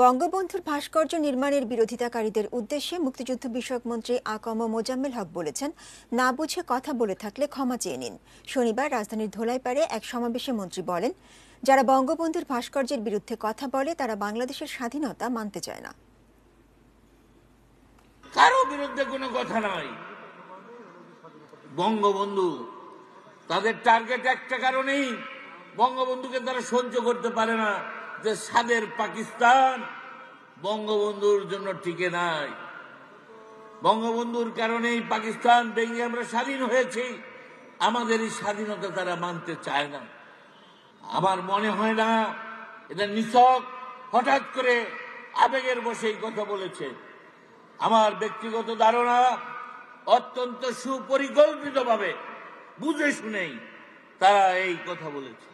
বঙ্গবন্ধুর ভাস্কর্য নির্মাণের বিরোধিতাকারীদের উদ্দেশ্যে মুক্তিযুদ্ধ বিষয়ক মন্ত্রী আ.ক.ম মোজাম্মেল হক বলেছেন, না বুঝে কথা বলে থাকলে ক্ষমা চেয়ে নিন। শনিবার রাজধানীর ধোলাইপাড়ে এক সমাবেশে মন্ত্রী বলেন, যারা বঙ্গবন্ধুর ভাস্কর্যের বিরুদ্ধে কথা বলে তারা বাংলাদেশের স্বাধীনতা মানতে চায় না। কারো বিরুদ্ধে কোনো কথা নাই। বঙ্গবন্ধু তাদের টার্গেট একটা কারণেই, বঙ্গবন্ধুকে তারা সহ্য করতে পারে না যে স্বাদের পাকিস্তান বঙ্গবন্ধুর জন্য টিকে নাই। বঙ্গবন্ধুর কারণেই পাকিস্তান ভেঙে আমরা স্বাধীন হয়েছি। আমাদের এই স্বাধীনতা তারা মানতে চায় না। আমার মনে হয় না এটা নিছক হঠাৎ করে আবেগের বসে এই কথা বলেছে। আমার ব্যক্তিগত ধারণা, অত্যন্ত সুপরিকল্পিতভাবে বুঝে শুনেই তারা এই কথা বলেছে।